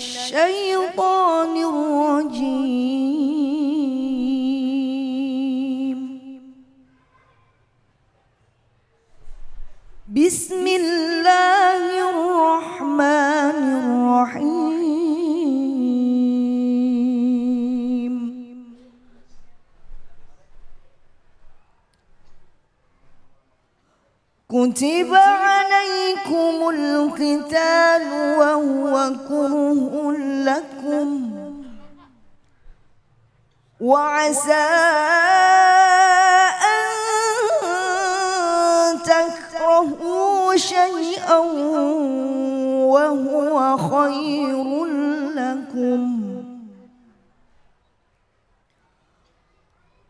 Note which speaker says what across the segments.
Speaker 1: الشيطان الرجيم. بسم الله الرحمن الرحيم. كتب عليكم القتال وهو كره لكم وعسى أن تكرهوا شيئا وهو خير لكم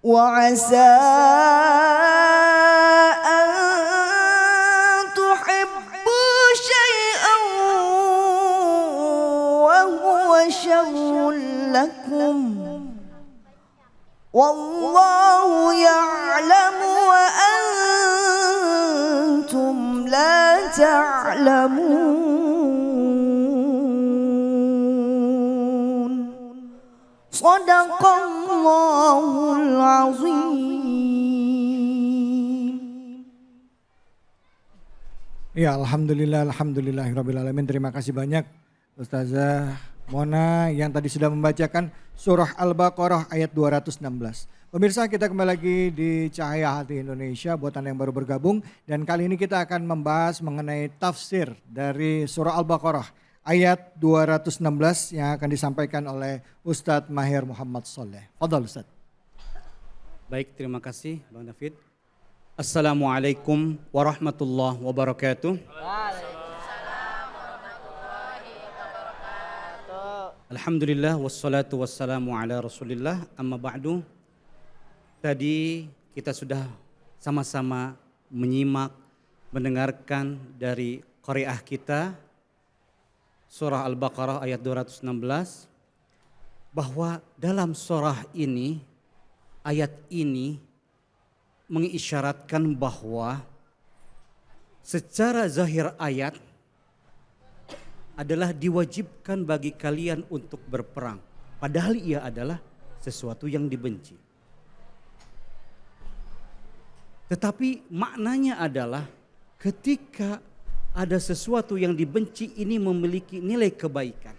Speaker 1: وعسى شر لكم والله يعلم وأنتم لا تعلمون. صدق الله العظيم.
Speaker 2: Ya, alhamdulillahirabbil alamin. Terima kasih banyak Ustazah Mona yang tadi sudah membacakan surah Al-Baqarah ayat 216. Pemirsa, kita kembali lagi di Cahaya Hati Indonesia buat Anda yang baru bergabung. Dan kali ini kita akan membahas mengenai tafsir dari surah Al-Baqarah ayat 216 yang akan disampaikan oleh Ustadz Mahir Muhammad Soleh. Fadhal Ustadz.
Speaker 3: Baik, terima kasih Bang David. Assalamualaikum warahmatullahi wabarakatuh. Alhamdulillah wassalatu wassalamu ala rasulillah amma ba'du. Tadi kita sudah sama-sama menyimak, mendengarkan dari qari'ah kita surah Al-Baqarah ayat 216 bahwa dalam surah ini, ayat ini mengisyaratkan bahwa secara zahir ayat adalah diwajibkan bagi kalian untuk berperang. Padahal ia adalah sesuatu yang dibenci. Tetapi maknanya adalah ketika ada sesuatu yang dibenci ini memiliki nilai kebaikan.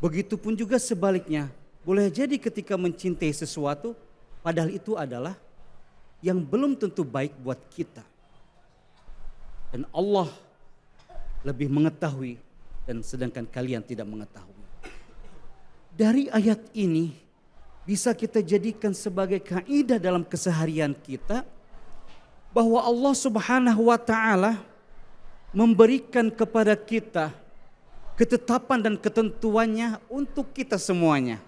Speaker 3: Begitupun juga sebaliknya. Boleh jadi ketika mencintai sesuatu padahal itu adalah yang belum tentu baik buat kita. Dan Allah lebih mengetahui dan sedangkan kalian tidak mengetahui. Dari ayat ini bisa kita jadikan sebagai kaidah dalam keseharian kita bahwa Allah Subhanahu wa taala memberikan kepada kita ketetapan dan ketentuannya untuk kita semuanya.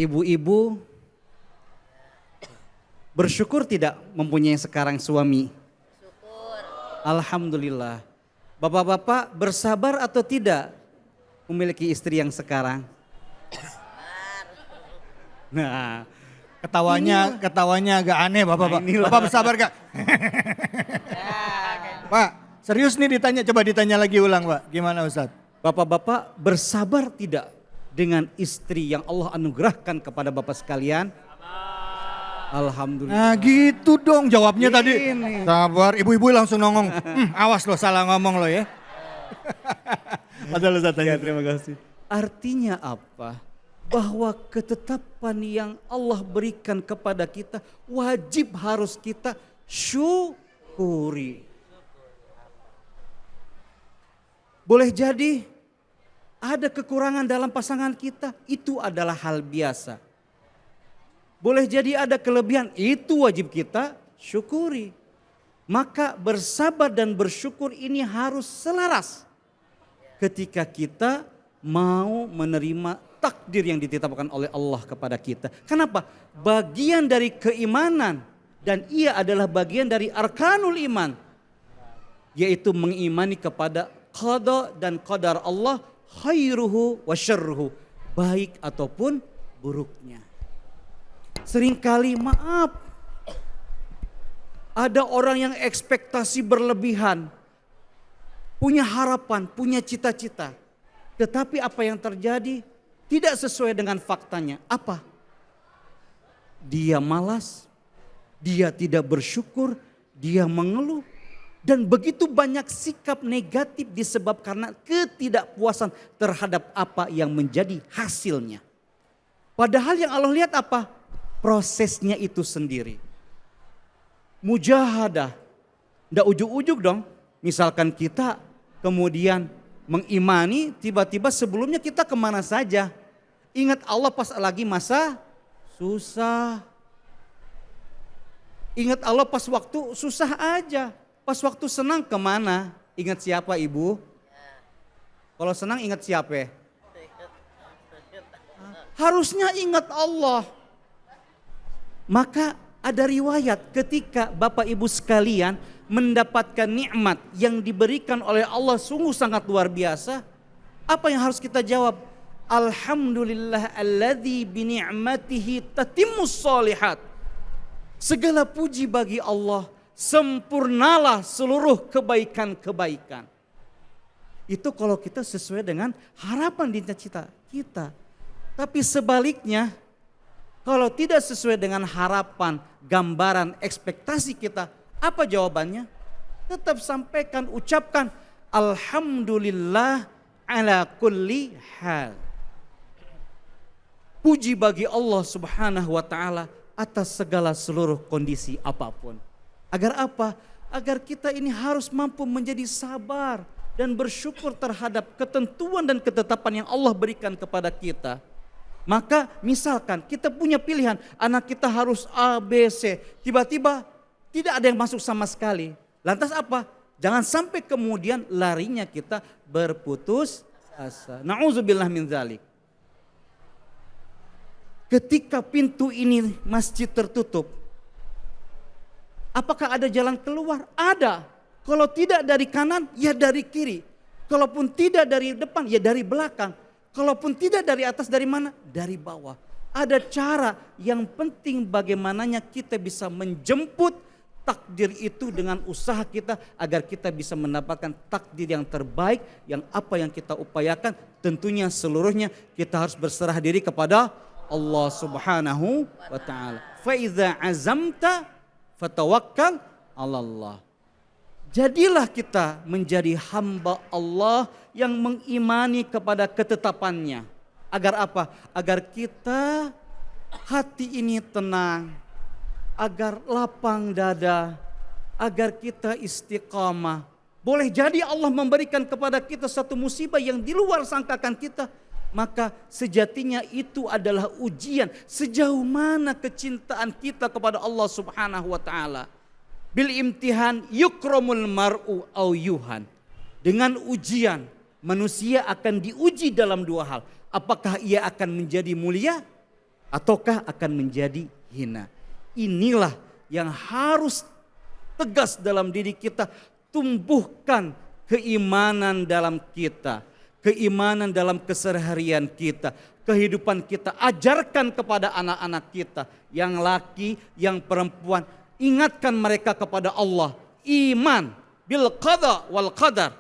Speaker 3: Ibu-ibu bersyukur tidak mempunyai sekarang suami? Alhamdulillah. Bapak-bapak bersabar atau tidak memiliki istri yang sekarang? Nah,
Speaker 2: Ketawanya agak aneh Bapak.
Speaker 3: Nah,
Speaker 2: Bapak bersabar gak? Pak, serius nih coba ditanya lagi ulang Pak. Gimana Ustaz?
Speaker 3: bapak-bapak bersabar tidak dengan istri yang Allah anugerahkan kepada bapak sekalian? Alhamdulillah.
Speaker 2: Nah gitu dong jawabnya tadi.
Speaker 3: Ini.
Speaker 2: Sabar, ibu-ibu langsung nongong. Awas lo salah ngomong lo ya. Padahal Ustaz tanya.
Speaker 3: Terima kasih. Artinya apa? Bahwa ketetapan yang Allah berikan kepada kita wajib harus kita syukuri. Boleh jadi ada kekurangan dalam pasangan kita, itu adalah hal biasa. Boleh jadi ada kelebihan, itu wajib kita syukuri. Maka bersabar dan bersyukur ini harus selaras ketika kita mau menerima takdir yang ditetapkan oleh Allah kepada kita. Kenapa? Bagian dari keimanan dan ia adalah bagian dari arkanul iman, yaitu mengimani kepada qada dan qadar Allah, khairuhu wa syarruhu, baik ataupun buruknya. Seringkali maaf, ada orang yang ekspektasi berlebihan. punya harapan, punya cita-cita. Tetapi apa yang terjadi tidak sesuai dengan faktanya. Apa? Dia malas, dia tidak bersyukur, dia mengeluh. Dan begitu banyak sikap negatif disebabkan karena ketidakpuasan terhadap apa yang menjadi hasilnya. Padahal yang Allah lihat apa? Prosesnya itu sendiri. Mujahadah. Nggak ujuk-ujuk dong. Misalkan kita kemudian mengimani, tiba-tiba sebelumnya kita kemana saja. Ingat Allah pas lagi masa susah. Ingat Allah pas waktu susah aja. Pas waktu senang kemana? Ingat siapa ibu? Kalau senang ingat siapa? Harusnya ingat Allah. Maka ada riwayat ketika Bapak Ibu sekalian mendapatkan nikmat yang diberikan oleh Allah sungguh sangat luar biasa. Apa yang harus kita jawab? Alhamdulillah alladzi bi ni'matihi tatimmus sholihat. Segala puji bagi Allah, sempurnalah seluruh kebaikan-kebaikan. Itu kalau kita sesuai dengan harapan dan cita-cita kita. Tapi sebaliknya, kalau tidak sesuai dengan harapan, gambaran, ekspektasi kita, apa jawabannya? Tetap sampaikan, ucapkan Alhamdulillah ala kulli hal. Puji bagi Allah Subhanahu wa ta'ala atas segala seluruh kondisi apapun. Agar apa? Agar kita ini harus mampu menjadi sabar dan bersyukur terhadap ketentuan dan ketetapan yang Allah berikan kepada kita. Maka misalkan kita punya pilihan, anak kita harus A, B, C. Tiba-tiba tidak ada yang masuk sama sekali. Lantas apa? Jangan sampai kemudian larinya kita berputus asa. Na'udzubillah min dzalik. Ketika pintu ini masjid tertutup, apakah ada jalan keluar? Ada. Kalau tidak dari kanan, ya dari kiri. Kalaupun tidak dari depan, ya dari belakang. Kalaupun tidak dari atas, dari mana? Dari bawah. Ada cara, yang penting bagaimananya kita bisa menjemput takdir itu dengan usaha kita agar kita bisa mendapatkan takdir yang terbaik, yang apa yang kita upayakan tentunya seluruhnya kita harus berserah diri kepada Allah Subhanahu wa ta'ala. Fa idza azamta fatawakkal 'ala Allah. Jadilah kita menjadi hamba Allah yang mengimani kepada ketetapannya. Agar apa? Agar kita hati ini tenang, agar lapang dada, agar kita istiqamah. Boleh jadi Allah memberikan kepada kita satu musibah yang di luar sangkakan kita. Maka sejatinya itu adalah ujian sejauh mana kecintaan kita kepada Allah Subhanahu wa ta'ala. Bil imtihan yukramul mar'u au yuhan. Dengan ujian manusia akan diuji dalam dua hal. Apakah ia akan menjadi mulia ataukah akan menjadi hina. Inilah yang harus tegas dalam diri kita. Tumbuhkan keimanan dalam kita. Keimanan dalam keseharian kita, kehidupan kita, ajarkan kepada anak-anak kita, yang laki, yang perempuan, ingatkan mereka kepada Allah, iman, bil qada wal qadar.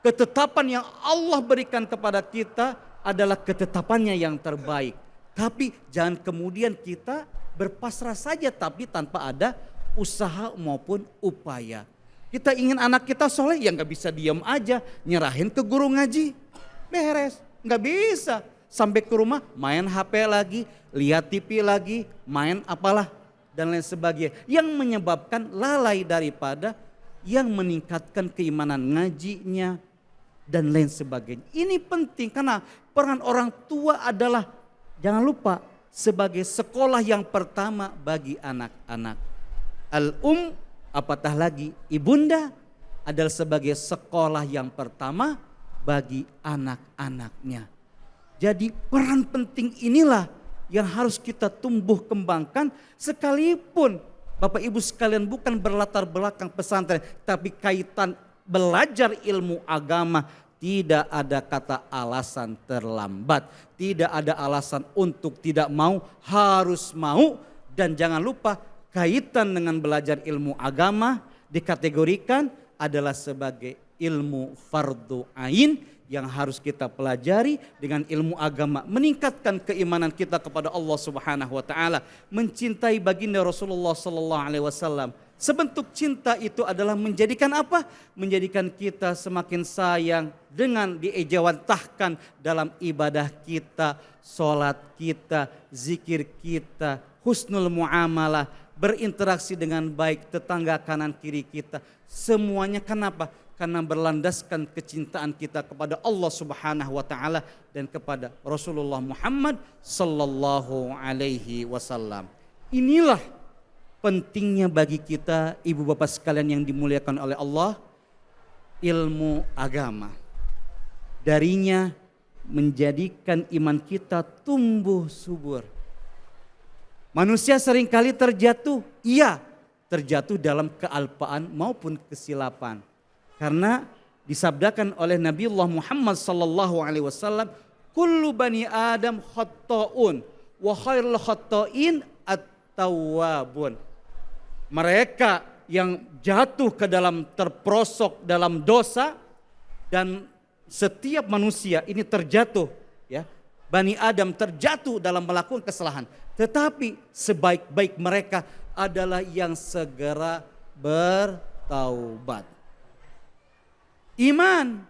Speaker 3: Ketetapan yang Allah berikan kepada kita adalah ketetapannya yang terbaik. Tapi jangan kemudian kita berpasrah saja tapi tanpa ada usaha maupun upaya. Kita ingin anak kita soleh, ya gak bisa diam aja, nyerahin ke guru ngaji. Beres, nggak bisa. Sampai ke rumah main HP lagi, lihat TV lagi, main apalah dan lain sebagainya. Yang menyebabkan lalai daripada yang meningkatkan keimanan ngajinya dan lain sebagainya. Ini penting karena peran orang tua adalah, jangan lupa, sebagai sekolah yang pertama bagi anak-anak. Apatah lagi ibunda adalah sebagai sekolah yang pertama bagi anak-anaknya. Jadi peran penting inilah yang harus kita tumbuh kembangkan, sekalipun Bapak Ibu sekalian bukan berlatar belakang pesantren, tapi kaitan belajar ilmu agama. Tidak ada kata alasan terlambat, tidak ada alasan untuk tidak mau, harus mau. Dan jangan lupa kaitan dengan belajar ilmu agama dikategorikan adalah sebagai ilmu fardu ain yang harus kita pelajari dengan ilmu agama, meningkatkan keimanan kita kepada Allah Subhanahu wa taala, mencintai baginda Rasulullah sallallahu alaihi wasallam. Sebentuk cinta itu adalah menjadikan apa? Menjadikan kita semakin sayang dengan diejawantahkan dalam ibadah kita, salat kita, zikir kita, husnul muamalah, berinteraksi dengan baik tetangga kanan kiri kita. Semuanya kenapa? Karena berlandaskan kecintaan kita kepada Allah Subhanahu wa taala dan kepada Rasulullah Muhammad sallallahu alaihi wasallam. Inilah pentingnya bagi kita, ibu bapak sekalian yang dimuliakan oleh Allah, ilmu agama. Darinya menjadikan iman kita tumbuh subur. Manusia seringkali terjatuh, iya, terjatuh dalam kealpaan maupun kesilapan. Karena disabdakan oleh Nabiullah Muhammad sallallahu alaihi wasallam, kullu bani Adam khatta'un wa khairul khatta'in at-tawwabun. Mereka yang jatuh ke dalam terperosok dalam dosa, dan setiap manusia ini terjatuh, ya. Bani Adam terjatuh dalam melakukan kesalahan. Tetapi sebaik-baik mereka adalah yang segera bertaubat. Iman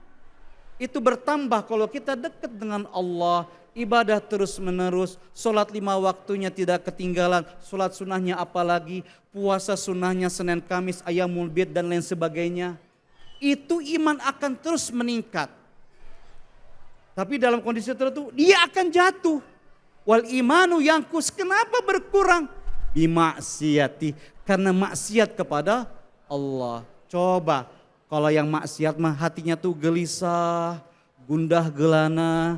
Speaker 3: itu bertambah kalau kita dekat dengan Allah, ibadah terus menerus, sholat 5 waktunya tidak ketinggalan, sholat sunnahnya apalagi, puasa sunnahnya Senin Kamis, Ayyamul Bid dan lain sebagainya. Itu iman akan terus meningkat. Tapi dalam kondisi tertentu dia akan jatuh. Wal imanu yangkus, kenapa berkurang? Bimaksiati, karena maksiat kepada Allah. Coba kalau yang maksiat mah hatinya tuh gelisah, gundah gelana,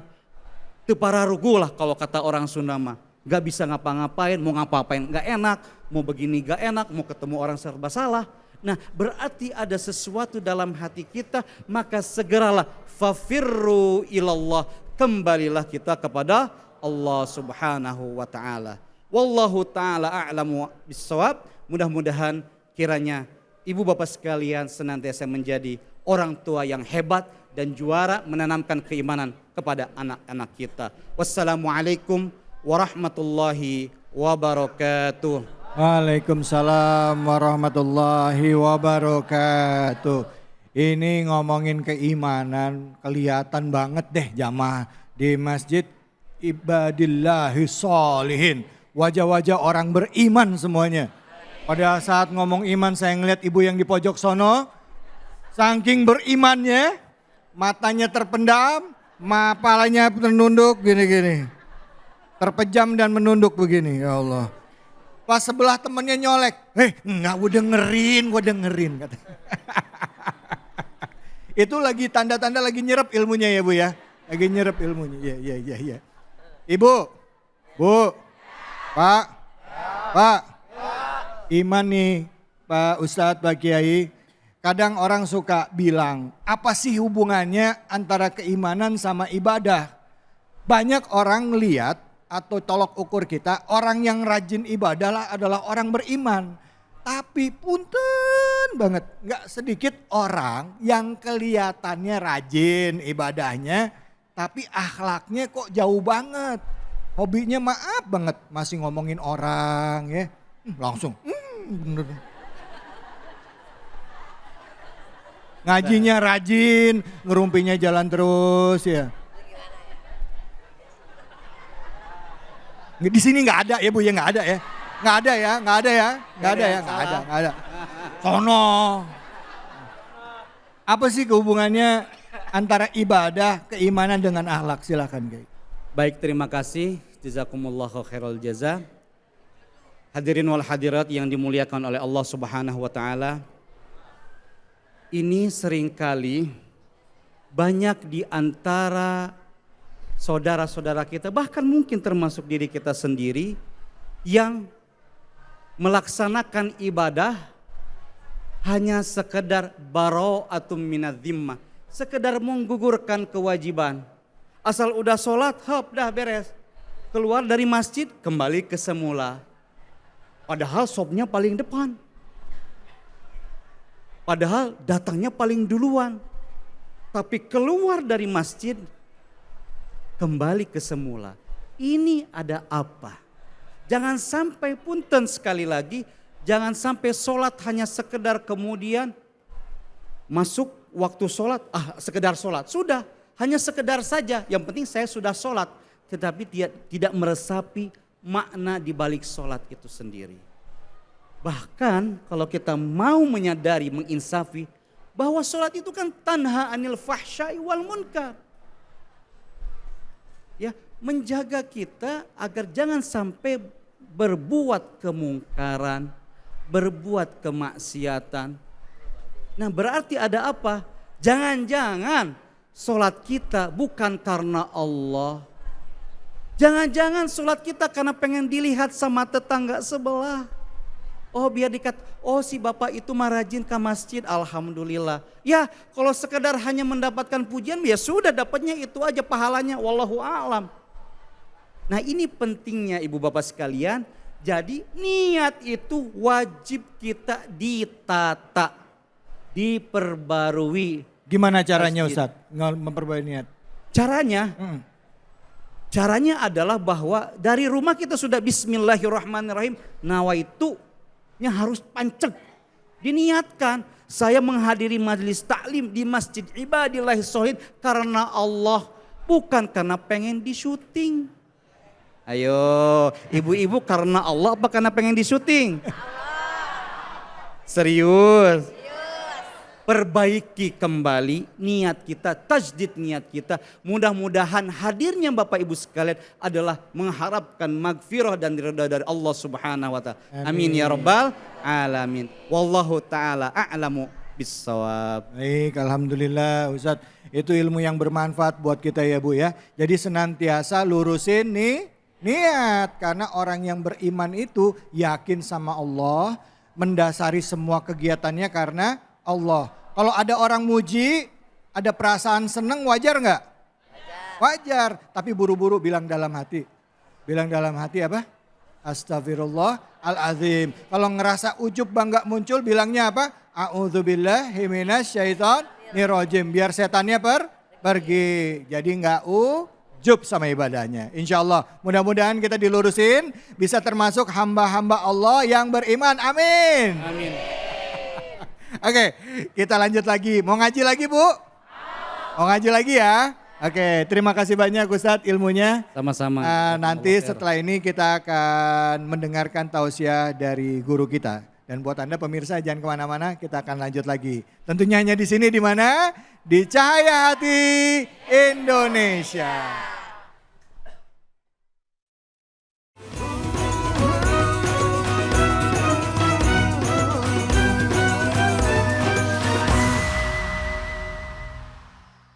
Speaker 3: teu pararugu lah kalau kata orang Sunda mah. Gak bisa ngapa-ngapain, mau ngapa-ngapain gak enak, mau begini gak enak, mau ketemu orang serba salah. Nah berarti ada sesuatu dalam hati kita, maka segeralah fafirru ilallah, kembalilah kita kepada Allah Subhanahu wa taala. Wallahu taala a'lamu bissawab. Mudah-mudahan kiranya ibu bapak sekalian senantiasa menjadi orang tua yang hebat dan juara menanamkan keimanan kepada anak-anak kita. Wassalamualaikum warahmatullahi wabarakatuh.
Speaker 2: Waalaikumsalam warahmatullahi wabarakatuh. Ini ngomongin keimanan, kelihatan banget deh jamaah di masjid ibadillahi sholihin. Wajah-wajah orang beriman semuanya. Pada saat ngomong iman saya ngeliat ibu yang di pojok sono, saking berimannya, matanya terpendam, kepalanya menunduk gini-gini. Terpejam dan menunduk begini, ya Allah. Pas sebelah temennya nyolek, enggak gue dengerin. Kata. Itu lagi tanda-tanda lagi nyerap ilmunya ya Bu ya. Lagi nyerap ilmunya, iya. Ibu, Bu, Pak. Iman nih Pak Ustadz, Pak Kiai, kadang orang suka bilang, apa sih hubungannya antara keimanan sama ibadah? Banyak orang lihat atau tolok ukur kita, orang yang rajin ibadah lah adalah orang beriman. Tapi punten banget, gak sedikit orang yang kelihatannya rajin ibadahnya, tapi akhlaknya kok jauh banget. Hobinya maaf banget, masih ngomongin orang ya, langsung bener. Ngajinya rajin, ngerumpinya jalan terus ya. Di sini nggak ada ya Bu ya, nggak ada ya. Nggak ada. Sono. Apa sih hubungannya antara ibadah, keimanan dengan akhlak? Silakan Kiai.
Speaker 3: Baik, terima kasih. Jazakumullahu khairal jaza. Hadirin wal hadirat yang dimuliakan oleh Allah Subhanahu wa taala. Ini seringkali banyak di antara saudara-saudara kita, bahkan mungkin termasuk diri kita sendiri, yang melaksanakan ibadah hanya sekedar bara'atum minadz-dzimmah, sekedar menggugurkan kewajiban. Asal udah sholat, hop dah beres. Keluar dari masjid, kembali ke semula. Padahal sopnya paling depan. Padahal datangnya paling duluan. Tapi keluar dari masjid kembali ke semula. Ini ada apa? Jangan sampai punten sekali lagi, jangan sampai sholat hanya sekedar kemudian masuk waktu sholat, sekedar sholat. Sudah, hanya sekedar saja, yang penting saya sudah sholat. Tetapi tidak meresapi makna di balik sholat itu sendiri. Bahkan kalau kita mau menyadari, menginsafi, bahwa sholat itu kan tanha anil fahsyai wal munkar. Ya, menjaga kita agar jangan sampai berbuat kemungkaran, berbuat kemaksiatan. Nah, berarti ada apa? Jangan-jangan sholat kita bukan karena Allah. Jangan-jangan sholat kita karena pengen dilihat sama tetangga sebelah. Oh, biar oh si bapak itu mah rajin ke masjid, alhamdulillah. Ya, kalau sekedar hanya mendapatkan pujian, ya sudah dapatnya itu aja pahalanya, wallahu a'lam. Nah, ini pentingnya ibu bapak sekalian. Jadi niat itu wajib kita ditata, diperbarui.
Speaker 2: Gimana caranya Ustadz memperbaiki niat?
Speaker 3: Caranya adalah bahwa dari rumah kita sudah bismillahirrahmanirrahim, nawaitunya harus pancek. Diniatkan, saya menghadiri majelis taklim di Masjid Ibadillahis Sholihin karena Allah, bukan karena pengen di syuting. Ayo, ibu-ibu karena Allah apa karena pengen di syuting? Serius. Perbaiki kembali niat kita, tajdid niat kita. Mudah-mudahan hadirnya Bapak Ibu sekalian adalah mengharapkan magfirah dan ridha dari Allah Subhanahu wa taala. Amin ya rabbal alamin. Wallahu taala a'lamu bissawab.
Speaker 2: Baik, alhamdulillah Ustadz. Itu ilmu yang bermanfaat buat kita ya Bu ya. Jadi senantiasa lurusin nih niat, karena orang yang beriman itu yakin sama Allah, mendasari semua kegiatannya karena Allah. Kalau ada orang muji, ada perasaan seneng, wajar nggak? Wajar. Tapi buru-buru bilang dalam hati. Bilang dalam hati apa? Astagfirullahaladzim. Kalau ngerasa ujub bangga muncul, bilangnya apa? A'udzubillahi minasyaitonirrajim. Biar setannya pergi. Jadi nggak ujub sama ibadahnya. Insya Allah mudah-mudahan kita dilurusin, bisa termasuk hamba-hamba Allah yang beriman. Amin.
Speaker 3: Amin.
Speaker 2: Oke, kita lanjut lagi. Mau ngaji lagi Bu? Mau ngaji lagi ya? Oke, terima kasih banyak Ustadz ilmunya.
Speaker 3: Sama-sama.
Speaker 2: Nanti setelah ini kita akan mendengarkan tausiah dari guru kita. Dan buat Anda pemirsa jangan kemana-mana, kita akan lanjut lagi. Tentunya hanya di sini, di mana? Di Cahaya Hati Indonesia.